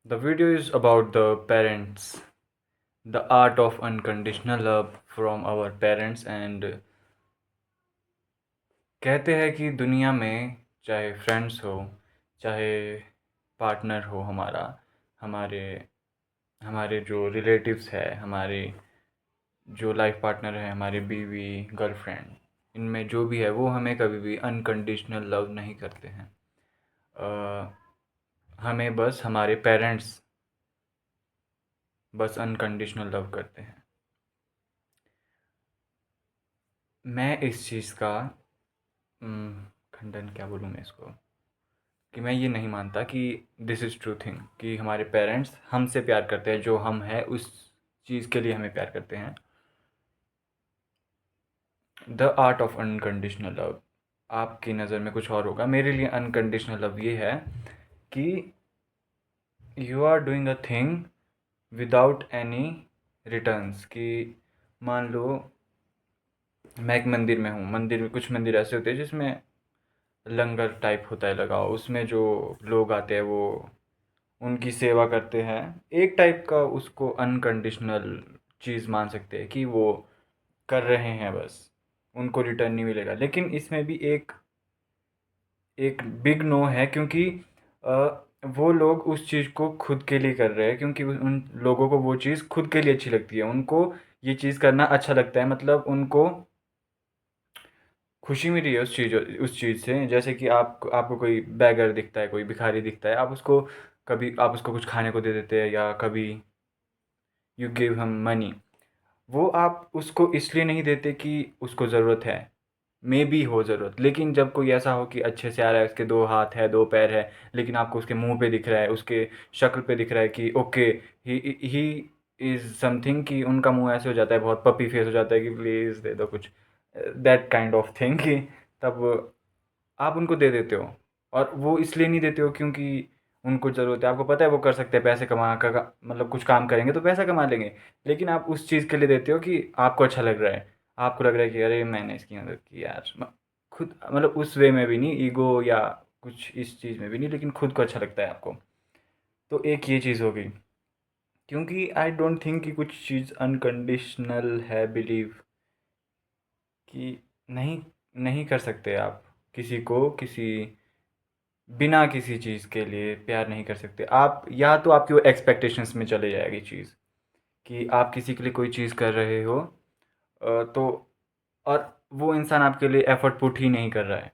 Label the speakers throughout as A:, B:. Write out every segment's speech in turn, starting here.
A: The video is about the parents, the art of unconditional love from our parents and कहते हैं कि दुनिया में चाहे फ्रेंड्स हो, चाहे पार्टनर हो हमारा, हमारे हमारे जो रिलेटिव्स है, हमारे जो लाइफ पार्टनर है, हमारी बीवी, गर्लफ्रेंड, इनमें जो भी है वो हमें कभी भी अनकंडीशनल लव नहीं करते हैं। हमें बस हमारे पेरेंट्स बस अनकंडीशनल लव करते हैं। मैं इस चीज़ का खंडन क्या बोलूँ मैं इसको, कि मैं ये नहीं मानता कि दिस इज़ ट्रू थिंग कि हमारे पेरेंट्स हमसे प्यार करते हैं, जो हम हैं उस चीज़ के लिए हमें प्यार करते हैं। The art of unconditional love आपकी नज़र में कुछ और होगा, मेरे लिए अनकंडीशनल लव ये है कि you are doing a thing without any returns. कि मान लो मैं एक मंदिर में हूँ, मंदिर में कुछ मंदिर ऐसे होते हैं जिसमें लंगर टाइप होता है लगा हुआ, उसमें जो लोग आते हैं वो उनकी सेवा करते हैं। एक टाइप का उसको अनकंडीशनल चीज़ मान सकते हैं कि वो कर रहे हैं बस, उनको रिटर्न नहीं मिलेगा। लेकिन इसमें भी एक एक बिग नो है, क्योंकि वो लोग उस चीज़ को खुद के लिए कर रहे हैं, क्योंकि उन लोगों को वो चीज़ खुद के लिए अच्छी लगती है, उनको ये चीज़ करना अच्छा लगता है, मतलब उनको खुशी मिली है उस चीज़ से। जैसे कि आपको कोई बेगर दिखता है, कोई भिखारी दिखता है, आप उसको कभी आप उसको कुछ खाने को दे देते हैं, या कभी यू गिव हिम मनी। वो आप उसको इसलिए नहीं देते कि उसको ज़रूरत है, मे बी हो ज़रूरत, लेकिन जब कोई ऐसा हो कि अच्छे से आ रहा है, उसके 2 हाथ है, 2 पैर है, लेकिन आपको उसके मुँह पे दिख रहा है, उसके शक्ल पे दिख रहा है कि ओके, ही इज़ समथिंग, कि उनका मुँह ऐसे हो जाता है, बहुत पपी फेस हो जाता है कि प्लीज़ दे दो कुछ, दैट काइंड ऑफ थिंग, कि तब आप उनको दे देते हो। और वो इसलिए नहीं देते हो क्योंकि उनको ज़रूरत है, आपको पता है वो कर सकते हैं, पैसे कमा का मतलब कुछ काम करेंगे तो पैसा कमा लेंगे, लेकिन आप उस चीज़ के लिए देते हो कि आपको अच्छा लग रहा है। आपको लग रहा है कि अरे मैंने इसकी मदद की यार, खुद मतलब उस वे में भी नहीं, ईगो या कुछ इस चीज़ में भी नहीं, लेकिन खुद को अच्छा लगता है आपको। तो एक ये चीज़ हो गई, क्योंकि आई डोंट थिंक कि कुछ चीज़ अनकंडीशनल है, बिलीव कि नहीं नहीं कर सकते आप किसी को, बिना किसी चीज़ के लिए प्यार नहीं कर सकते आप। या तो आपकी वो एक्सपेक्टेशंस में चले जाएगी चीज़, कि आप किसी के लिए कोई चीज़ कर रहे हो, तो और वो इंसान आपके लिए एफ़र्ट पुट ही नहीं कर रहा है।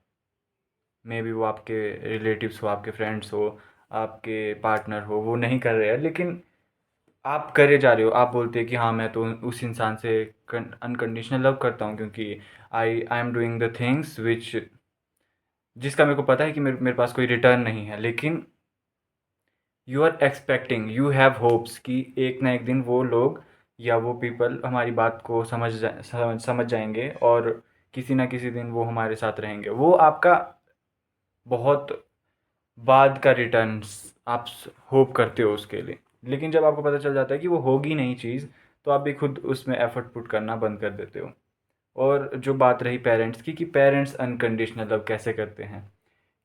A: मे बी वो आपके रिलेटिव्स हो, आपके फ्रेंड्स हो, आपके पार्टनर हो, वो नहीं कर रहे हैं, लेकिन आप करे जा रहे हो। आप बोलते हैं कि हाँ, मैं तो उस इंसान से अनकंडीशनल लव करता हूँ, क्योंकि I am doing the things which जिसका मेरे को पता है कि मेरे पास कोई रिटर्न नहीं है, लेकिन you are expecting, you have hopes कि एक ना एक दिन वो लोग या वो पीपल हमारी बात को समझ जाएंगे, और किसी ना किसी दिन वो हमारे साथ रहेंगे। वो आपका बहुत बाद का रिटर्न्स आप होप करते हो उसके लिए, लेकिन जब आपको पता चल जाता है कि वो होगी नहीं चीज़, तो आप भी खुद उसमें एफर्ट पुट करना बंद कर देते हो। और जो बात रही पेरेंट्स की, कि पेरेंट्स अनकंडीशनल लव कैसे करते हैं,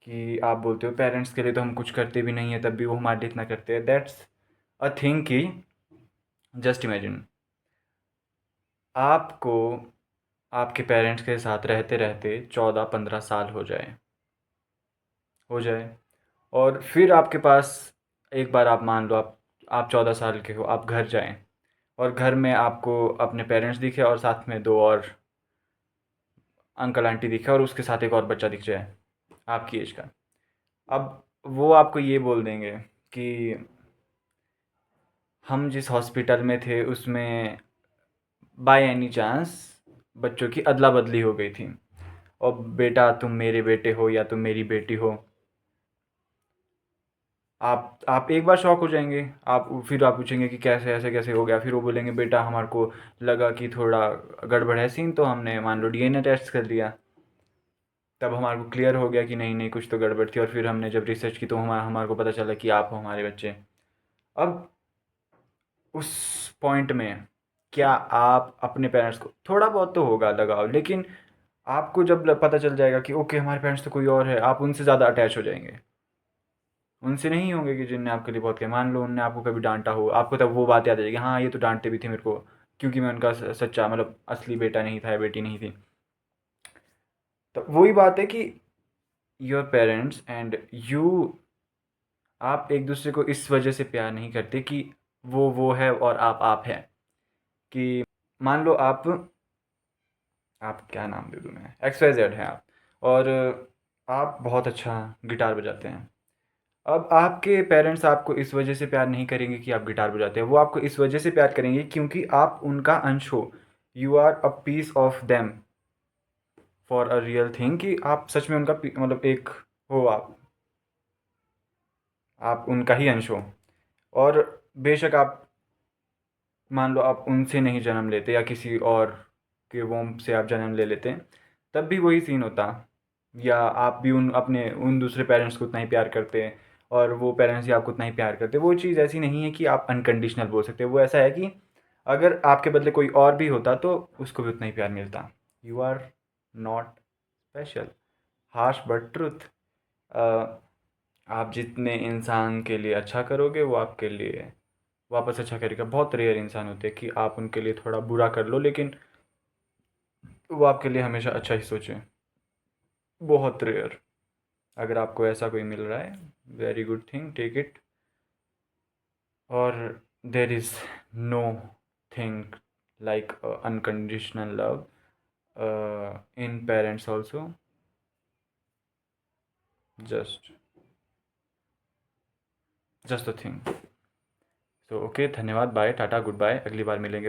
A: कि आप बोलते हो पेरेंट्स के लिए तो हम कुछ करते भी नहीं है, तब भी वो हमारे लिए इतना करते हैं। दैट्स अ थिंग कि जस्ट इमेजिन आपको आपके पेरेंट्स के साथ रहते रहते 14-15 साल हो जाए, और फिर आपके पास एक बार आप मान लो आप 14 साल के हो, आप घर जाएं, और घर में आपको अपने पेरेंट्स दिखे और साथ में दो और अंकल आंटी दिखे, और उसके साथ एक और बच्चा दिख जाए आपकी एज का। अब वो आपको ये बोल देंगे कि हम जिस हॉस्पिटल में थे उसमें बाय एनी चांस बच्चों की अदला बदली हो गई थी, और बेटा तुम मेरे बेटे हो या तुम मेरी बेटी हो। आप एक बार शॉक हो जाएंगे, फिर आप पूछेंगे कि कैसे ऐसे कैसे हो गया, फिर वो बोलेंगे बेटा हमारे को लगा कि थोड़ा गड़बड़ है सीन, तो हमने मान लो डीएनए टेस्ट कर लिया, तब हमारे को क्लियर हो गया कि नहीं नहीं कुछ तो गड़बड़ थी, और फिर हमने जब रिसर्च की तो हमारे को पता चला कि आप हो हमारे बच्चे। अब उस पॉइंट में क्या आप अपने पेरेंट्स को, थोड़ा बहुत तो होगा लगाव, लेकिन आपको जब पता चल जाएगा कि ओके हमारे पेरेंट्स तो कोई और है, आप उनसे ज़्यादा अटैच हो जाएंगे, उनसे नहीं होंगे कि जिनने आपके लिए बहुत किया। मान लो उनने आपको कभी डांटा हो, आपको तब वो बात याद आ जाएगी, हाँ ये तो डांटते भी थे मेरे को, क्योंकि मैं उनका सच्चा मतलब असली बेटा नहीं था या बेटी नहीं थी। तो वही बात है कि योर पेरेंट्स एंड यू, आप एक दूसरे को इस वजह से प्यार नहीं करते कि वो है और आप हैं। कि मान लो आप क्या नाम दे दूँ मैं, एक्स वाई जेड हैं आप, और आप बहुत अच्छा गिटार बजाते हैं। अब आपके पेरेंट्स आपको इस वजह से प्यार नहीं करेंगे कि आप गिटार बजाते हैं, वो आपको इस वजह से प्यार करेंगे क्योंकि आप उनका अंश हो। You are a piece of them for a real thing, कि आप सच में उनका मतलब एक हो, आप उनका ही अंश हो। और बेशक आप, मान लो आप उनसे नहीं जन्म लेते या किसी और के वोम से आप जन्म ले लेते हैं, तब भी वही सीन होता। या आप भी उन दूसरे पेरेंट्स को उतना ही प्यार करते हैं, और वो पेरेंट्स भी आपको उतना ही प्यार करते हैं। वो चीज़ ऐसी नहीं है कि आप अनकंडीशनल बोल सकते हैं। वो ऐसा है कि अगर आपके बदले कोई और भी होता तो उसको भी उतना ही प्यार मिलता। You are not special, harsh but truth. आप जितने इंसान के लिए अच्छा करोगे वो आपके लिए वापस अच्छा करेगा। बहुत रेयर इंसान होते हैं कि आप उनके लिए थोड़ा बुरा कर लो लेकिन वो आपके लिए हमेशा अच्छा ही सोचें। बहुत रेयर। अगर आपको ऐसा कोई मिल रहा है, very good thing, take it. और there is no thing like unconditional love in parents also. Just just the thing. So okay, धन्यवाद, बाय, टाटा, गुड बाय, अगली बार मिलेंगे।